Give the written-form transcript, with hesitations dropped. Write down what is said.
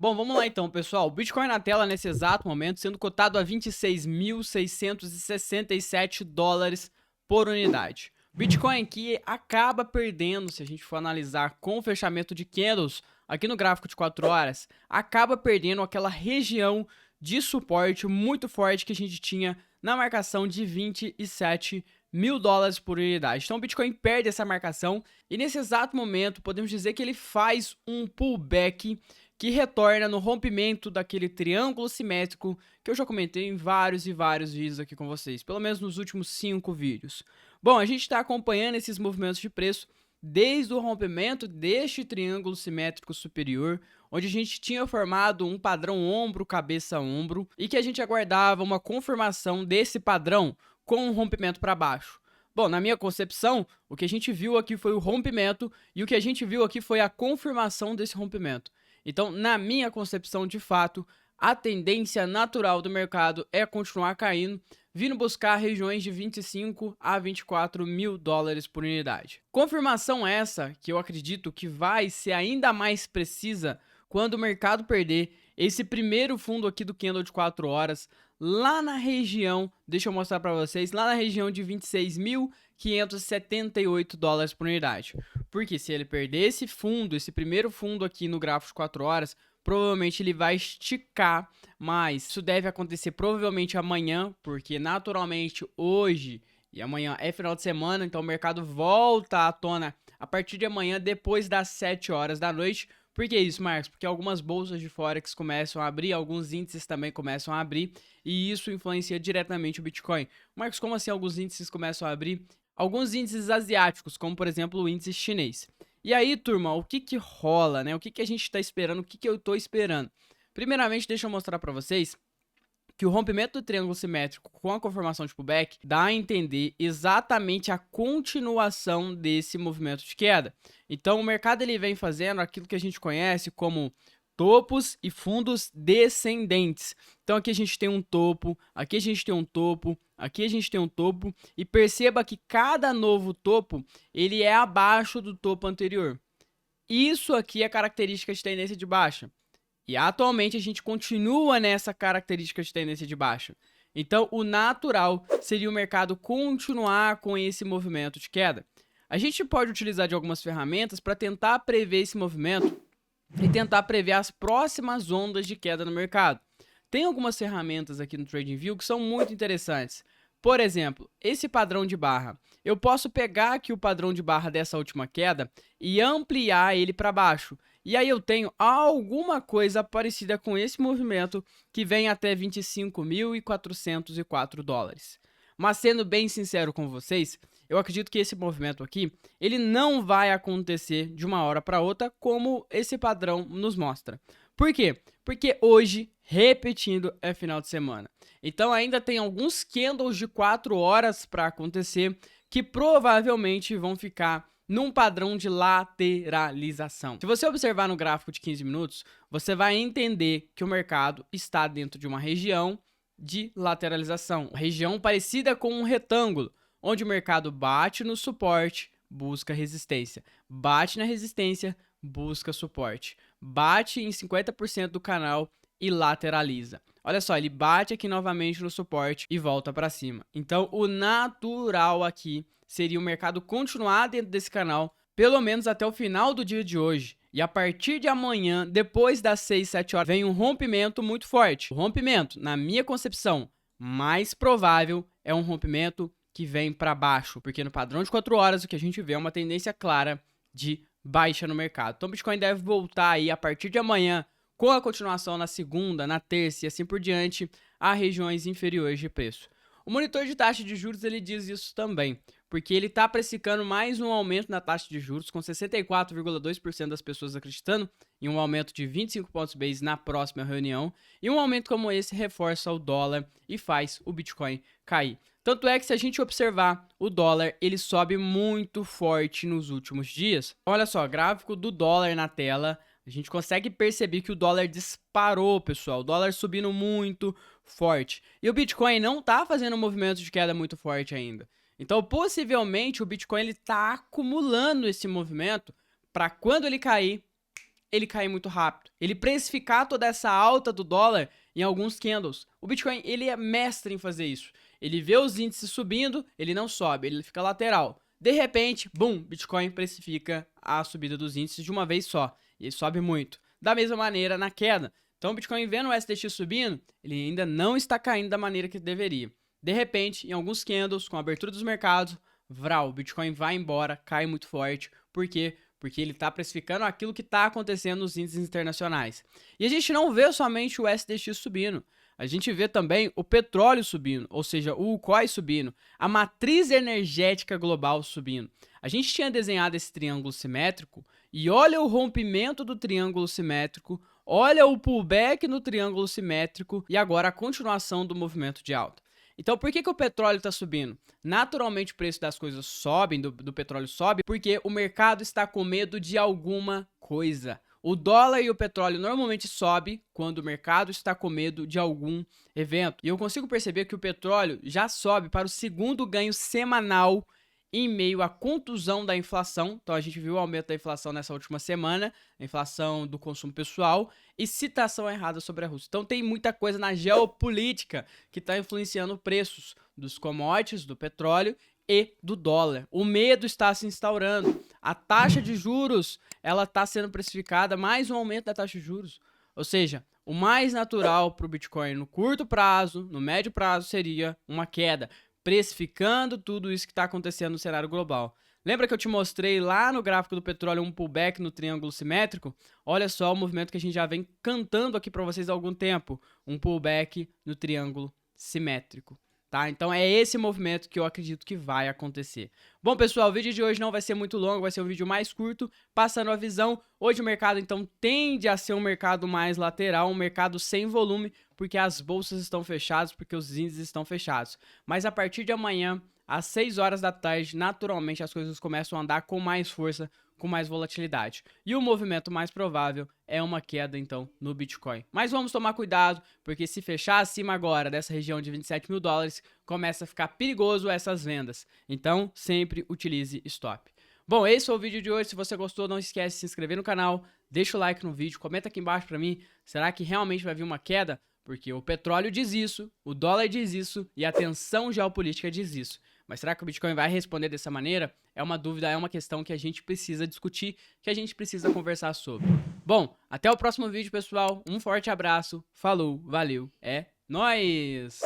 Bom, vamos lá então, pessoal. O Bitcoin na tela nesse exato momento sendo cotado a 26.667 dólares por unidade. Bitcoin aqui acaba perdendo, se a gente for analisar com o fechamento de candles aqui no gráfico de 4 horas, acaba perdendo aquela região de suporte muito forte que a gente tinha na marcação de 27 mil dólares por unidade. Então o Bitcoin perde essa marcação e nesse exato momento podemos dizer que ele faz um pullback que retorna no rompimento daquele triângulo simétrico que eu já comentei em vários e vários vídeos aqui com vocês, pelo menos nos últimos 5 vídeos. Bom, a gente está acompanhando esses movimentos de preço desde o rompimento deste triângulo simétrico superior, onde a gente tinha formado um padrão ombro, cabeça, ombro, e que a gente aguardava uma confirmação desse padrão com um rompimento para baixo. Bom, na minha concepção, o que a gente viu aqui foi o rompimento e o que a gente viu aqui foi a confirmação desse rompimento. Então, na minha concepção, de fato, a tendência natural do mercado é continuar caindo, vindo buscar regiões de 25 a 24 mil dólares por unidade. Confirmação essa que eu acredito que vai ser ainda mais precisa quando o mercado perder esse primeiro fundo aqui do candle de 4 horas, lá na região, deixa eu mostrar para vocês, lá na região de 26.578 dólares por unidade. Porque se ele perder esse fundo, esse primeiro fundo aqui no gráfico de 4 horas, provavelmente ele vai esticar mais. Isso deve acontecer provavelmente amanhã, porque naturalmente hoje e amanhã é final de semana, então o mercado volta à tona a partir de amanhã, depois das 7 horas da noite. Por que isso, Marcos? Porque algumas bolsas de Forex começam a abrir, alguns índices também começam a abrir, e isso influencia diretamente o Bitcoin. Marcos, como assim alguns índices começam a abrir? Alguns índices asiáticos, como por exemplo o índice chinês. E aí, turma, o que que rola, né? O que que a gente tá esperando? O que que eu tô esperando? Primeiramente, deixa eu mostrar pra vocês que o rompimento do triângulo simétrico com a conformação de pullback dá a entender exatamente a continuação desse movimento de queda. Então o mercado ele vem fazendo aquilo que a gente conhece como topos e fundos descendentes. Então aqui a gente tem um topo, aqui a gente tem um topo, aqui a gente tem um topo, e perceba que cada novo topo ele é abaixo do topo anterior. Isso aqui é característica de tendência de baixa. E atualmente a gente continua nessa característica de tendência de baixa. Então, o natural seria o mercado continuar com esse movimento de queda. A gente pode utilizar de algumas ferramentas para tentar prever esse movimento e tentar prever as próximas ondas de queda no mercado. Tem algumas ferramentas aqui no TradingView que são muito interessantes. Por exemplo, esse padrão de barra. Eu posso pegar aqui o padrão de barra dessa última queda e ampliar ele para baixo. E aí eu tenho alguma coisa parecida com esse movimento que vem até 25.404 dólares. Mas sendo bem sincero com vocês, eu acredito que esse movimento aqui, ele não vai acontecer de uma hora para outra como esse padrão nos mostra. Por quê? Porque hoje, repetindo, é final de semana. Então ainda tem alguns candles de 4 horas para acontecer que provavelmente vão ficar num padrão de lateralização. Se você observar no gráfico de 15 minutos, você vai entender que o mercado está dentro de uma região de lateralização, uma região parecida com um retângulo, onde o mercado bate no suporte, busca resistência, bate na resistência, busca suporte, bate em 50% do canal e lateraliza. Olha só, ele bate aqui novamente no suporte e volta para cima. Então, o natural aqui seria o mercado continuar dentro desse canal, pelo menos até o final do dia de hoje. E a partir de amanhã, depois das 6, 7 horas, vem um rompimento muito forte. O rompimento, na minha concepção, mais provável é um rompimento que vem para baixo, porque no padrão de 4 horas o que a gente vê é uma tendência clara de baixa no mercado. Então o Bitcoin deve voltar aí a partir de amanhã, com a continuação na segunda, na terça e assim por diante, a regiões inferiores de preço. O monitor de taxa de juros ele diz isso também, porque ele está precificando mais um aumento na taxa de juros, com 64,2% das pessoas acreditando em um aumento de 25 pontos base na próxima reunião, e um aumento como esse reforça o dólar e faz o Bitcoin cair. Tanto é que se a gente observar, o dólar ele sobe muito forte nos últimos dias. Olha só, gráfico do dólar na tela. A gente consegue perceber que o dólar disparou, pessoal. O dólar subindo muito forte. E o Bitcoin não está fazendo um movimento de queda muito forte ainda. Então, possivelmente, o Bitcoin está acumulando esse movimento para quando ele cair, ele cair muito rápido, ele precificar toda essa alta do dólar em alguns candles. O Bitcoin, ele é mestre em fazer isso. Ele vê os índices subindo, ele não sobe, ele fica lateral. De repente, bum, Bitcoin precifica a subida dos índices de uma vez só, e ele sobe muito. Da mesma maneira na queda. Então o Bitcoin vendo o STX subindo, ele ainda não está caindo da maneira que deveria. De repente, em alguns candles, com a abertura dos mercados, vral, o Bitcoin vai embora, cai muito forte. Por quê? Porque ele está precificando aquilo que está acontecendo nos índices internacionais. E a gente não vê somente o STX subindo. A gente vê também o petróleo subindo, ou seja, o COI subindo, a matriz energética global subindo. A gente tinha desenhado esse triângulo simétrico e olha o rompimento do triângulo simétrico, olha o pullback no triângulo simétrico e agora a continuação do movimento de alta. Então, por que o petróleo está subindo? Naturalmente, o preço das coisas sobe, do petróleo sobe, porque o mercado está com medo de alguma coisa. O dólar e o petróleo normalmente sobe quando o mercado está com medo de algum evento. E eu consigo perceber que o petróleo já sobe para o segundo ganho semanal em meio à contusão da inflação. Então a gente viu o aumento da inflação nessa última semana, a inflação do consumo pessoal e citação errada sobre a Rússia. Então tem muita coisa na geopolítica que está influenciando preços dos commodities, do petróleo e do dólar. O medo está se instaurando. A taxa de juros, ela está sendo precificada, mais um aumento da taxa de juros. Ou seja, o mais natural para o Bitcoin no curto prazo, no médio prazo, seria uma queda, precificando tudo isso que está acontecendo no cenário global. Lembra que eu te mostrei lá no gráfico do petróleo um pullback no triângulo simétrico? Olha só o movimento que a gente já vem cantando aqui para vocês há algum tempo. Um pullback no triângulo simétrico. Tá? Então é esse movimento que eu acredito que vai acontecer. Bom, pessoal, o vídeo de hoje não vai ser muito longo, vai ser um vídeo mais curto, passando a visão. Hoje o mercado, então, tende a ser um mercado mais lateral, um mercado sem volume, porque as bolsas estão fechadas, porque os índices estão fechados. Mas a partir de amanhã, às 6 horas da tarde, naturalmente as coisas começam a andar com mais força, com mais volatilidade. E o movimento mais provável é uma queda, então, no Bitcoin. Mas vamos tomar cuidado, porque se fechar acima agora dessa região de 27 mil dólares, começa a ficar perigoso essas vendas. Então, sempre utilize stop. Bom, esse foi o vídeo de hoje. Se você gostou, não esquece de se inscrever no canal, deixa o like no vídeo, comenta aqui embaixo pra mim, será que realmente vai vir uma queda? Porque o petróleo diz isso, o dólar diz isso e a tensão geopolítica diz isso. Mas será que o Bitcoin vai responder dessa maneira? É uma dúvida, é uma questão que a gente precisa discutir, que a gente precisa conversar sobre. Bom, até o próximo vídeo, pessoal. Um forte abraço, falou, valeu, é nóis!